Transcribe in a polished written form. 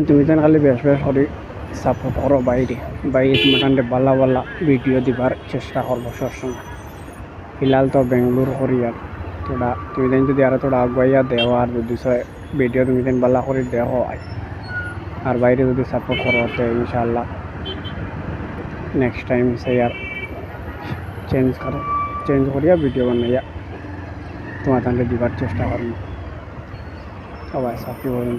তুমি তো খালি বেশ বেশ করে সাপোর্ট করো বাইরে বাইরে মোটামুটি ভালো ভালো ভিডিও দিবার চেষ্টা করবো সবসময়। ফিলহাল তো বেঙ্গলোর করি আর তোরা তুমি দিন যদি আরো তোরা আগুয়াইয়া দেও আর যদি ভিডিও তুমি দিন ভালো করে দেখো আর বাইরে যদি সাপোর্ট করো তো ইনশাআল্লাহ নেক্সট টাইম সে আর চেঞ্জ করিয়া ভিডিও বানাইয়া তোমার দিবার চেষ্টা করবো। সবাই সাথী পর্যন্ত